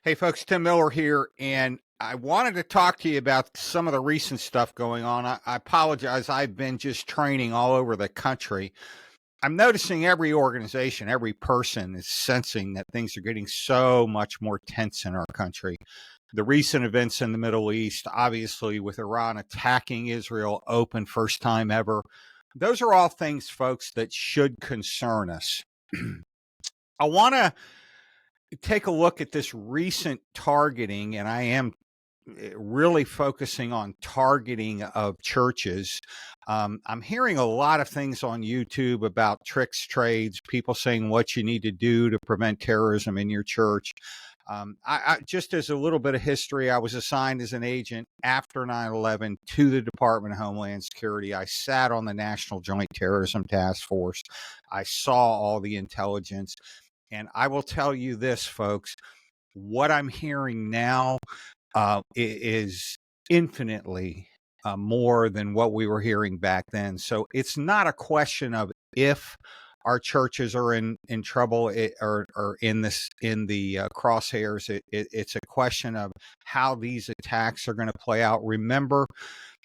Hey folks, Tim Miller here, and I wanted to talk to you about some of the recent stuff going on. I apologize. I've been just training all over the country. I'm noticing every organization, every person is sensing that things are getting so much more tense in our country. The recent events in the Middle East, obviously with Iran attacking Israel open, first time ever, those are all things, folks, that should concern us. I want to take a look at this recent targeting, and I am really focusing on targeting of churches. I'm hearing a lot of things on YouTube about tricks, trades, people saying what you need to do to prevent terrorism in your church. I just as a little bit of history, I was assigned as an agent after 9/11 to the Department of Homeland Security. I sat on the National Joint Terrorism Task Force. I saw all the intelligence. And I will tell you this, folks, what I'm hearing now is infinitely more than what we were hearing back then. So it's not a question of if our churches are in trouble or in the crosshairs. It's a question of how these attacks are going to play out. Remember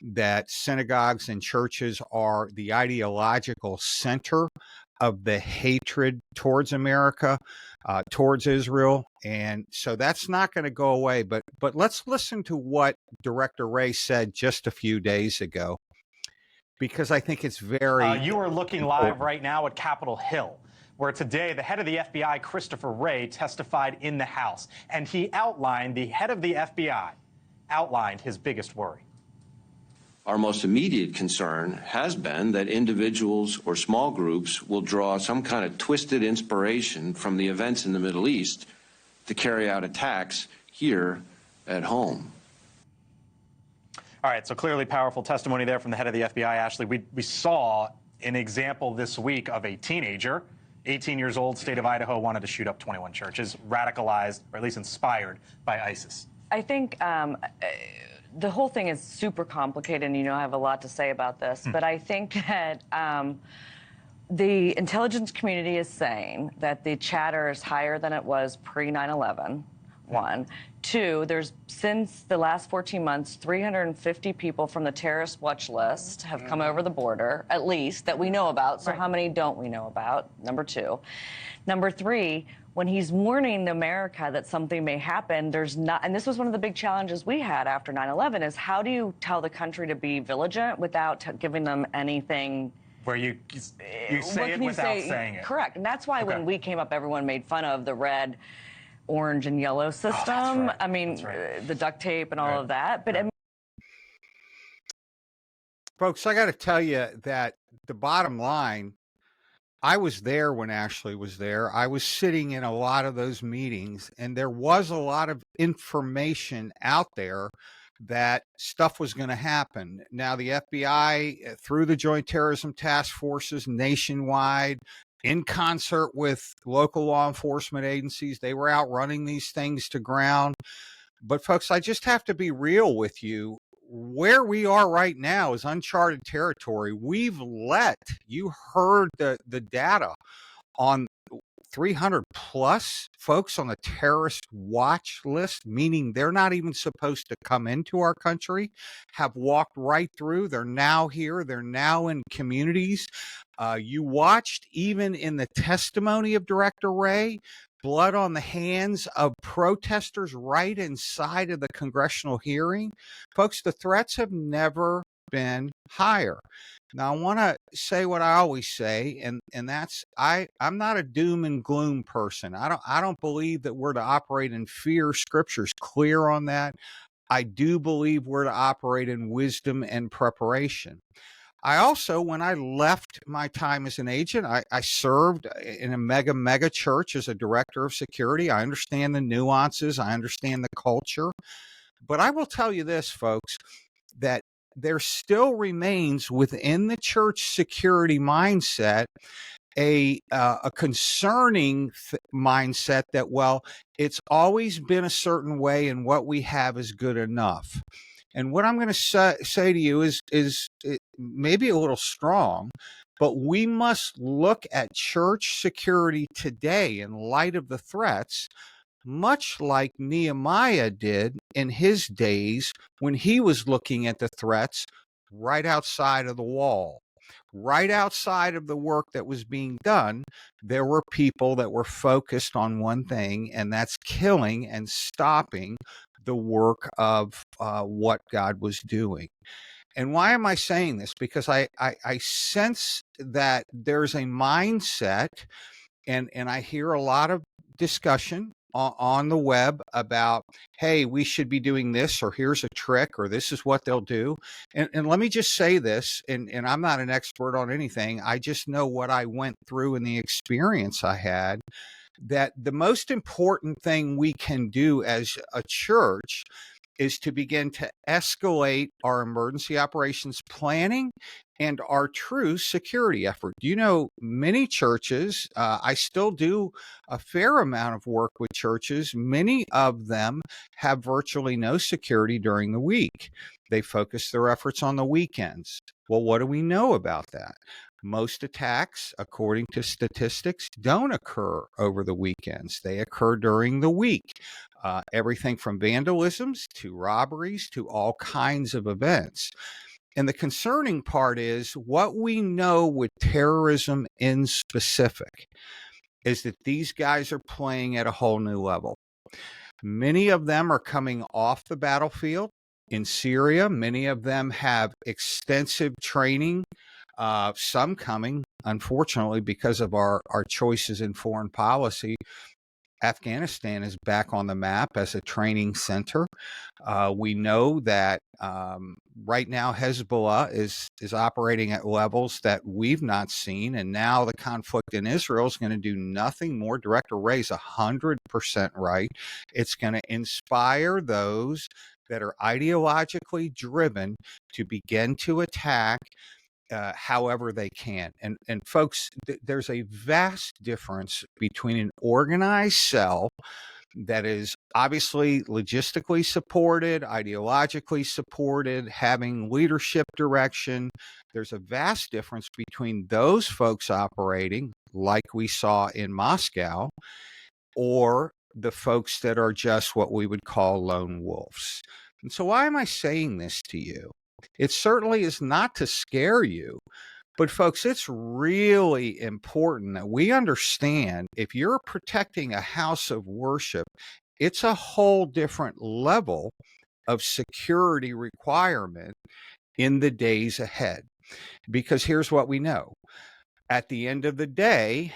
that synagogues and churches are the ideological center of the hatred towards America, towards Israel. And so that's not going to go away. But let's listen to what Director Wray said just a few days ago, because I think it's very You are looking important. live right now at Capitol Hill, where today the head of the FBI, Christopher Wray, testified in the House. And the head of the FBI outlined his biggest worry. Our most immediate concern has been that individuals or small groups will draw some kind of twisted inspiration from the events in the Middle East to carry out attacks here at home. All right, so clearly powerful testimony there from the head of the FBI, Ashley. We saw an example this week of a teenager, 18 years old, state of Idaho, wanted to shoot up 21 churches, radicalized, or at least inspired by ISIS. I think the whole thing is super complicated, and I have a lot to say about this, but I think that the intelligence community is saying that the chatter is higher than it was pre-9/11, one. Two, there's, since the last 14 months, 350 people from the terrorist watch list have come over the border, at least, that we know about. So how many don't we know about? Number two. Number three, when he's warning America that something may happen, there's not, and this was one of the big challenges we had after 9/11, is how do you tell the country to be vigilant without giving them anything? Where you say it without saying it. Correct. And that's why when we came up, everyone made fun of the red, orange, and yellow system. That's right. I mean, the duct tape and all of that. But Folks, I got to tell you that the bottom line, I was there when Ashley was there. I was sitting in a lot of those meetings, and there was a lot of information out there that stuff was going to happen. Now, the FBI, through the Joint Terrorism Task Forces nationwide, in concert with local law enforcement agencies, they were out running these things to ground. But folks, I just have to be real with you. Where we are right now is uncharted territory. We've you heard the data on 300 plus folks on the terrorist watch list, meaning they're not even supposed to come into our country, have walked right through. They're now here. They're now in communities. You watched, even in the testimony of Director Wray, blood on the hands of protesters right inside of the congressional hearing. Folks, the threats have never been higher. Now, I want to say what I always say, and that's I'm not a doom and gloom person. I don't believe that we're to operate in fear. Scripture's clear on that. I do believe we're to operate in wisdom and preparation. I also, when I left my time as an agent, I served in a mega church as a director of security. I understand the nuances. I understand the culture. But I will tell you this, folks, that there still remains within the church security mindset a concerning mindset that, well, it's always been a certain way and what we have is good enough. And what I'm going to say to you is it maybe a little strong, but we must look at church security today in light of the threats much like Nehemiah did in his days when he was looking at the threats right outside of the wall. Right outside of the work that was being done, there were people that were focused on one thing, and that's killing and stopping the work of what God was doing. And why am I saying this? Because I sense that there's a mindset, and I hear a lot of discussion on the web about, hey, we should be doing this, or here's a trick, or this is what they'll do. And let me just say this, and I'm not an expert on anything. I just know what I went through and the experience I had, that the most important thing we can do as a church is to begin to escalate our emergency operations planning and our true security effort. You know, many churches, I still do a fair amount of work with churches. Many of them have virtually no security during the week. They focus their efforts on the weekends. Well, what do we know about that? Most attacks, according to statistics, don't occur over the weekends. They occur during the week. Everything from vandalisms to robberies to all kinds of events. And the concerning part is what we know with terrorism in specific is that these guys are playing at a whole new level. Many of them are coming off the battlefield in Syria. Many of them have extensive training. Some coming, unfortunately, because of our choices in foreign policy. Afghanistan is back on the map as a training center. We know that right now Hezbollah is operating at levels that we've not seen, and now the conflict in Israel is going to do nothing more. Director Ray's 100% right. It's going to inspire those that are ideologically driven to begin to attack however they can. And folks, there's a vast difference between an organized cell that is obviously logistically supported, ideologically supported, having leadership direction. There's a vast difference between those folks operating, like we saw in Moscow, or the folks that are just what we would call lone wolves. And so why am I saying this to you? It certainly is not to scare you, but folks, it's really important that we understand if you're protecting a house of worship, it's a whole different level of security requirement in the days ahead. Because here's what we know. At the end of the day,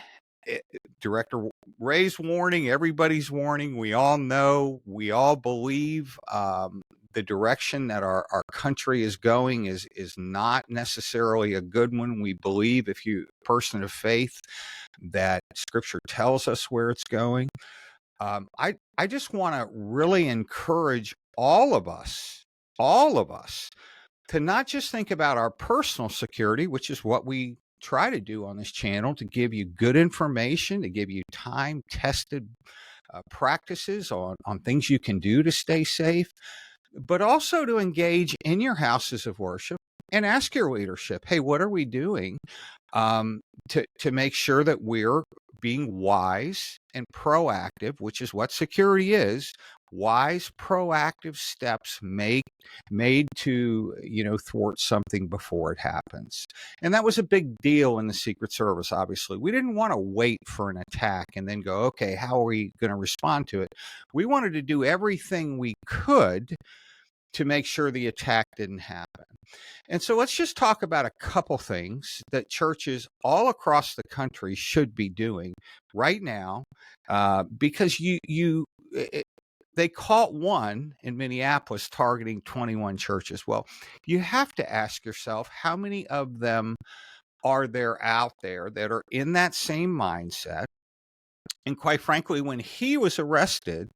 Director Ray's warning, everybody's warning, we all know, we all believe the direction that our country is going is not necessarily a good one. We believe, if you're a person of faith, that Scripture tells us where it's going. I just want to really encourage all of us, to not just think about our personal security, which is what we try to do on this channel, to give you good information, to give you time-tested practices on things you can do to stay safe, but also to engage in your houses of worship and ask your leadership, hey, what are we doing to make sure that we're being wise and proactive, which is what security is, wise, proactive steps made to, thwart something before it happens. And that was a big deal in the Secret Service, obviously. We didn't want to wait for an attack and then go, okay, how are we going to respond to it? We wanted to do everything we could to make sure the attack didn't happen. And so let's just talk about a couple things that churches all across the country should be doing right now, because they caught one in Minneapolis targeting 21 churches. Well, you have to ask yourself, how many of them are there out there that are in that same mindset? And quite frankly, when he was arrested,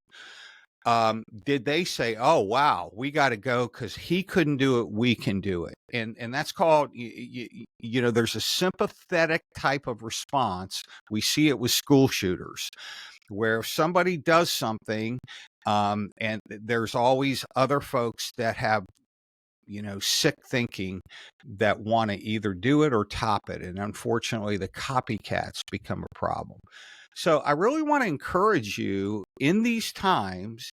did they say, oh, wow, we got to go because he couldn't do it, we can do it? And that's called, there's a sympathetic type of response. We see it with school shooters, where if somebody does something, and there's always other folks that have, sick thinking that want to either do it or top it. And unfortunately, the copycats become a problem. So I really want to encourage you, in these times,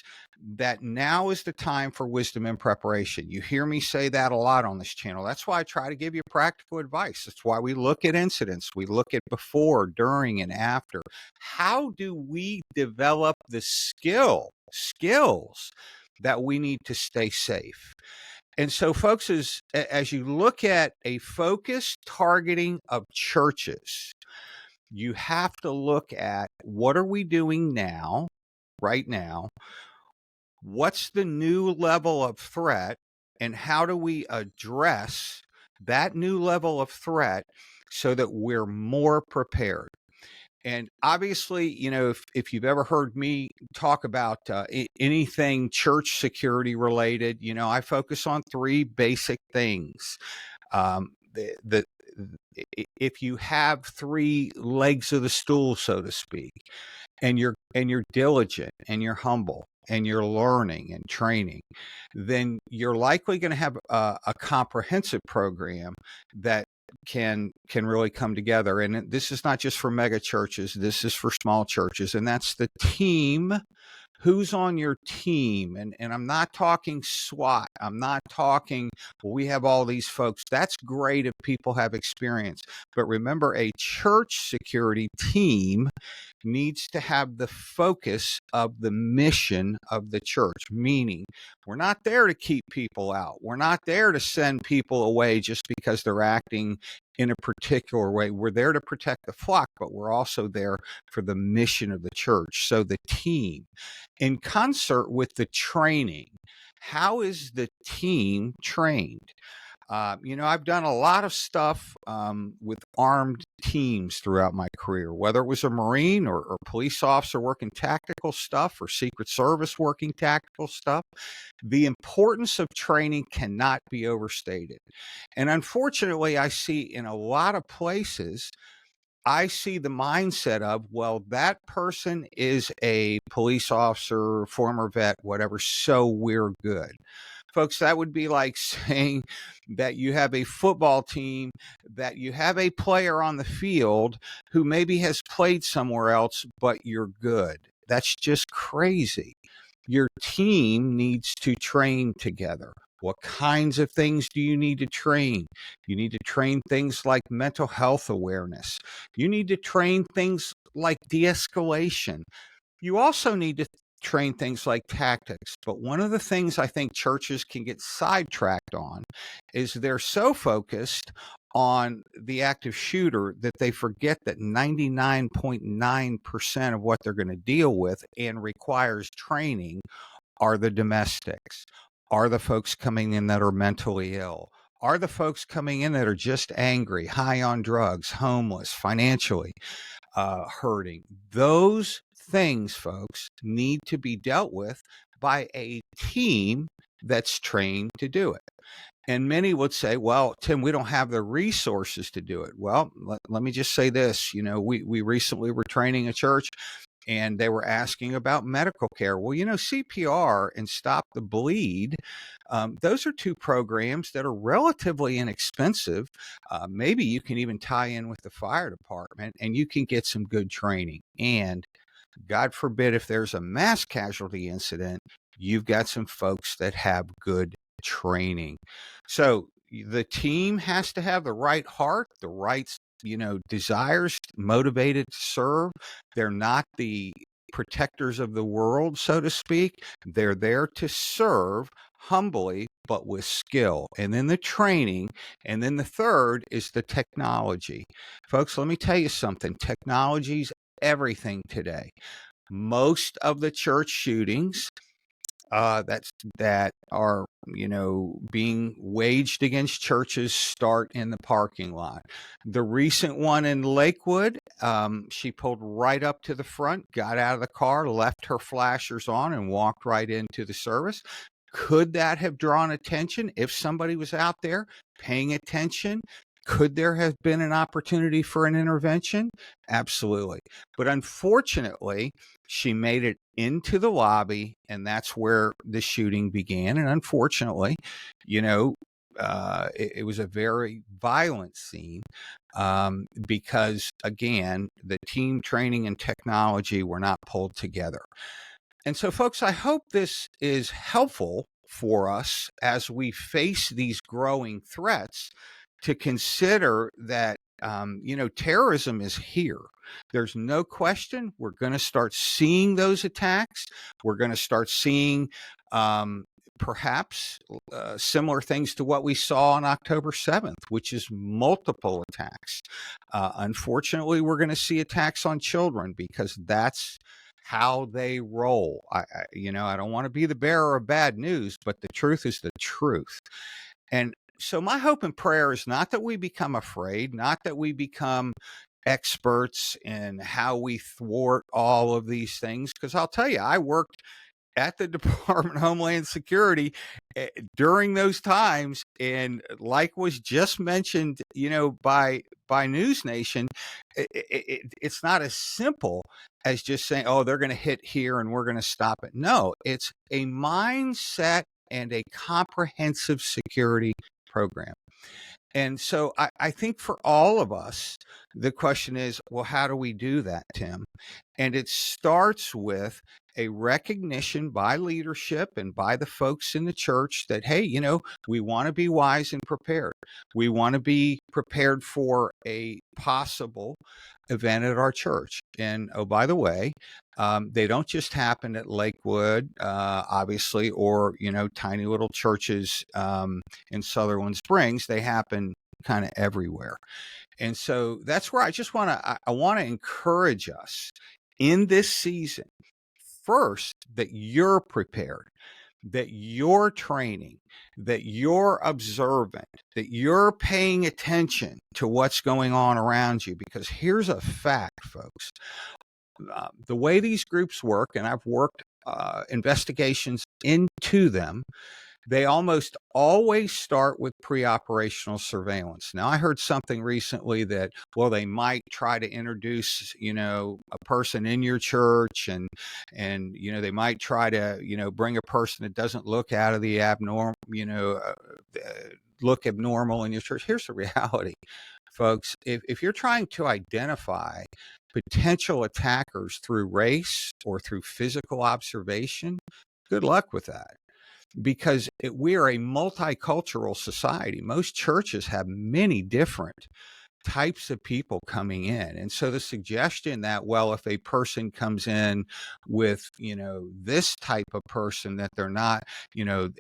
that now is the time for wisdom and preparation. You hear me say that a lot on this channel. That's why I try to give you practical advice. That's why we look at incidents. We look at before, during, and after. How do we develop the skills that we need to stay safe? And so, folks, as you look at a focused targeting of churches, you have to look at what are we doing now, right now? What's the new level of threat, and how do we address that new level of threat so that we're more prepared? And obviously, if you've ever heard me talk about anything church security related, I focus on three basic things. The if you have three legs of the stool, so to speak, and you're diligent and you're humble and you're learning and training, then you're likely going to have a comprehensive program that can really come together. And this is not just for mega churches, this is for small churches, and that's the team. Who's on your team? And I'm not talking SWAT. I'm not talking, well, we have all these folks. That's great if people have experience. But remember, a church security team needs to have the focus of the mission of the church, meaning we're not there to keep people out. We're not there to send people away just because they're acting in a particular way. We're there to protect the flock, but we're also there for the mission of the church. So the team, in concert with the training, how is the team trained? I've done a lot of stuff with armed teams throughout my career, whether it was a Marine or police officer working tactical stuff or Secret Service working tactical stuff. The importance of training cannot be overstated. And unfortunately, I see in a lot of places, I see the mindset of, well, that person is a police officer, former vet, whatever, so we're good. Folks, that would be like saying that you have a football team, that you have a player on the field who maybe has played somewhere else, but you're good. That's just crazy. Your team needs to train together. What kinds of things do you need to train? You need to train things like mental health awareness. You need to train things like de-escalation. You also need to train things like tactics. But one of the things I think churches can get sidetracked on is they're so focused on the active shooter that they forget that 99.9% of what they're going to deal with and requires training are the domestics, are the folks coming in that are mentally ill, are the folks coming in that are just angry, high on drugs, homeless, financially hurting. Those things, folks, need to be dealt with by a team that's trained to do it. And many would say, well, Tim, we don't have the resources to do it. Well, let me just say this. We recently were training a church, and they were asking about medical care. Well, CPR and Stop the Bleed, those are two programs that are relatively inexpensive. Maybe you can even tie in with the fire department, and you can get some good training. And God forbid, if there's a mass casualty incident, you've got some folks that have good training. So the team has to have the right heart, the right desires, motivated to serve. They're not the protectors of the world, so to speak. They're there to serve humbly, but with skill. And then the training. And then the third is the technology. Folks, let me tell you something. Technology's everything today. Most of the church shootings that are being waged against churches start in the parking lot. The recent one in Lakewood, she pulled right up to the front, got out of the car, left her flashers on, and walked right into the service. Could that have drawn attention if somebody was out there paying attention? Could there have been an opportunity for an intervention? Absolutely. But unfortunately, she made it into the lobby, and that's where the shooting began. And unfortunately, it was a very violent scene because, again, the team training and technology were not pulled together. And so, folks, I hope this is helpful for us as we face these growing threats to consider that, terrorism is here. There's no question we're going to start seeing those attacks. We're going to start seeing perhaps similar things to what we saw on October 7th, which is multiple attacks. Unfortunately, we're going to see attacks on children because that's how they roll. I don't want to be the bearer of bad news, but the truth is the truth. And so my hope and prayer is not that we become afraid, not that we become experts in how we thwart all of these things, because I'll tell you, I worked at the Department of Homeland Security during those times, and like was just mentioned, by News Nation, it's not as simple as just saying, oh, they're going to hit here and we're going to stop it. No, it's a mindset and a comprehensive security program. And so I think for all of us, the question is, well, how do we do that, Tim? And it starts with a recognition by leadership and by the folks in the church that, hey, we want to be wise and prepared. We want to be prepared for a possible event at our church. And oh, by the way, they don't just happen at Lakewood, obviously, or, tiny little churches in Sutherland Springs. They happen kind of everywhere. And so that's where I want to encourage us in this season, first, that you're prepared, that you're training, that you're observant, that you're paying attention to what's going on around you. Because here's a fact, folks. The way these groups work, and I've worked investigations into them, they almost always start with pre-operational surveillance. Now, I heard something recently that, well, they might try to introduce, a person in your church, and they might try to, bring a person that doesn't look out of the abnormal, look abnormal in your church. Here's the reality, folks. If you're trying to identify potential attackers through race or through physical observation, good luck with that. Because we are a multicultural society. Most churches have many different types of people coming in. And so the suggestion that, well, if a person comes in with, this type of person that they're not,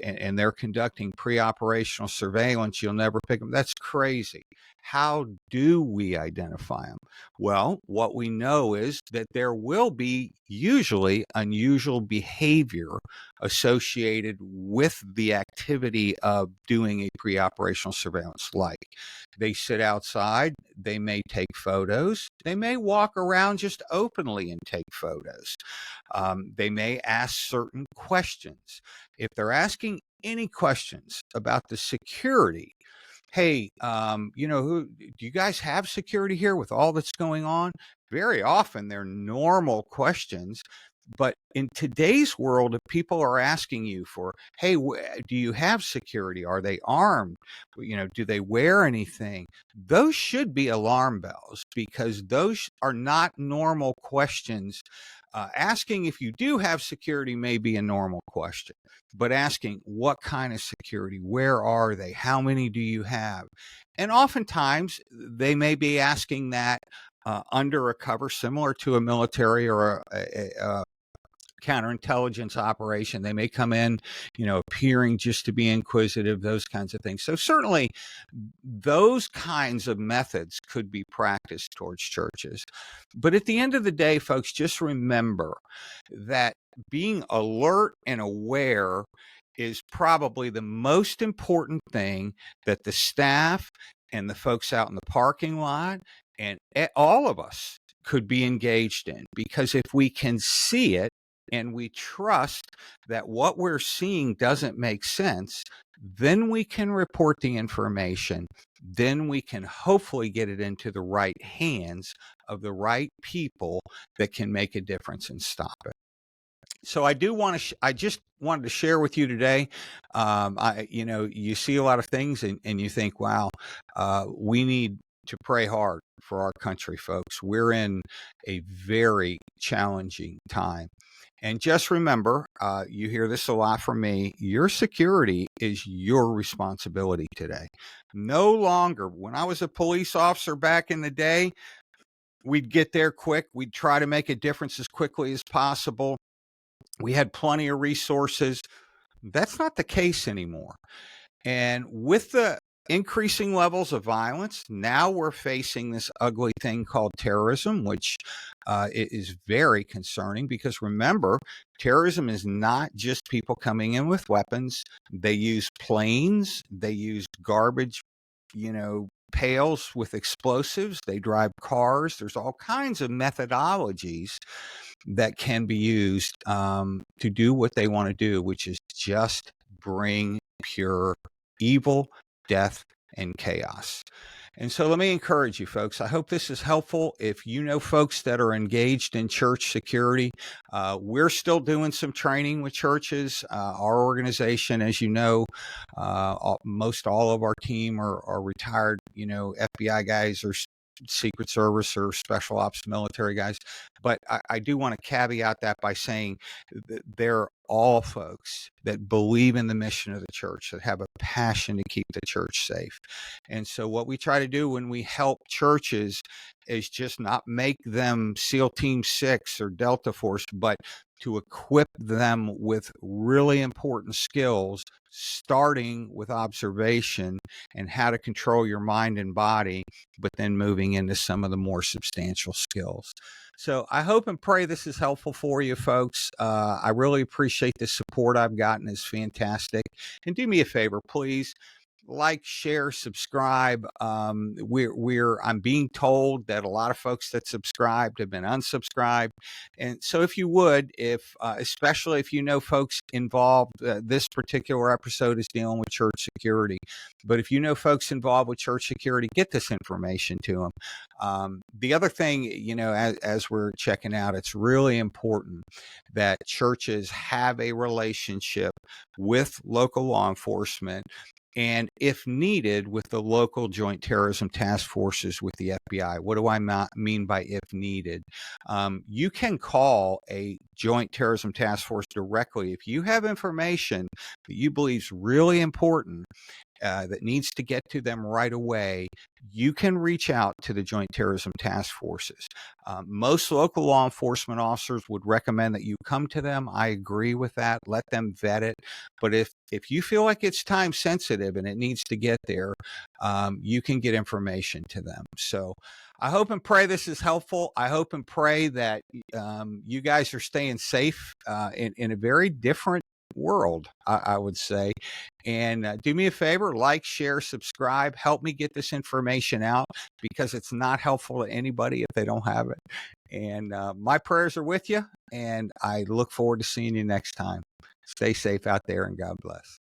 and they're conducting pre-operational surveillance, you'll never pick them. That's crazy. How do we identify them? Well, what we know is that there will be usually unusual behavior associated with the activity of doing a pre-operational surveillance. Like they sit outside, they may take photos, they may walk around just openly and take photos. They may ask certain questions. If they're asking any questions about the security, hey, do you guys have security here with all that's going on? Very often they're normal questions. But in today's world, if people are asking you for, hey, do you have security? Are they armed? Do they wear anything? Those should be alarm bells, because those are not normal questions. Asking if you do have security may be a normal question, but asking what kind of security, where are they, how many do you have? And oftentimes they may be asking that under a cover similar to a military or a counterintelligence operation. They may come in, appearing just to be inquisitive, those kinds of things. So certainly those kinds of methods could be practiced towards churches. But at the end of the day, folks, just remember that being alert and aware is probably the most important thing that the staff and the folks out in the parking lot and all of us could be engaged in. Because if we can see it, and we trust that what we're seeing doesn't make sense, then we can report the information. Then we can hopefully get it into the right hands of the right people that can make a difference and stop it. So I just wanted to share with you today. You see a lot of things and you think, wow, we need to pray hard. for our country, folks. We're in a very challenging time. And just remember, you hear this a lot from me, your security is your responsibility today. No longer, when I was a police officer back in the day, we'd get there quick. We'd try to make a difference as quickly as possible. We had plenty of resources. That's not the case anymore. And with the increasing levels of violence, now we're facing this ugly thing called terrorism, which is very concerning because remember, terrorism is not just people coming in with weapons. They use planes, they use garbage, pails with explosives. They drive cars. There's all kinds of methodologies that can be used to do what they want to do, which is just bring pure evil, death, and chaos. And so let me encourage you, folks. I hope this is helpful. If you know folks that are engaged in church security, we're still doing some training with churches. Our organization, as you know, most all of our team are retired, FBI guys or Secret Service or special ops military guys. But I do want to caveat that by saying that they're all folks that believe in the mission of the church, that have a passion to keep the church safe. And so what we try to do when we help churches is just not make them SEAL Team 6 or Delta Force, but to equip them with really important skills, starting with observation and how to control your mind and body, but then moving into some of the more substantial skills. So I hope and pray this is helpful for you, folks. I really appreciate the support I've gotten. It's fantastic. And do me a favor, please. Like, share, subscribe. I'm being told that a lot of folks that subscribed have been unsubscribed. And so if you would, especially if you know folks involved, this particular episode is dealing with church security. But if you know folks involved with church security, get this information to them. The other thing, as we're checking out, it's really important that churches have a relationship with local law enforcement and if needed, with the local joint terrorism task forces with the FBI. What do I mean by if needed? You can call a joint terrorism task force directly if you have information that you believe is really important that needs to get to them right away. You can reach out to the Joint Terrorism Task Forces. Most local law enforcement officers would recommend that you come to them. I agree with that. Let them vet it. But if you feel like it's time sensitive and it needs to get there, you can get information to them. So I hope and pray this is helpful. I hope and pray that you guys are staying safe in a very different world, I would say. And do me a favor, like, share, subscribe, help me get this information out because it's not helpful to anybody if they don't have it. And my prayers are with you, and I look forward to seeing you next time. Stay safe out there, and God bless.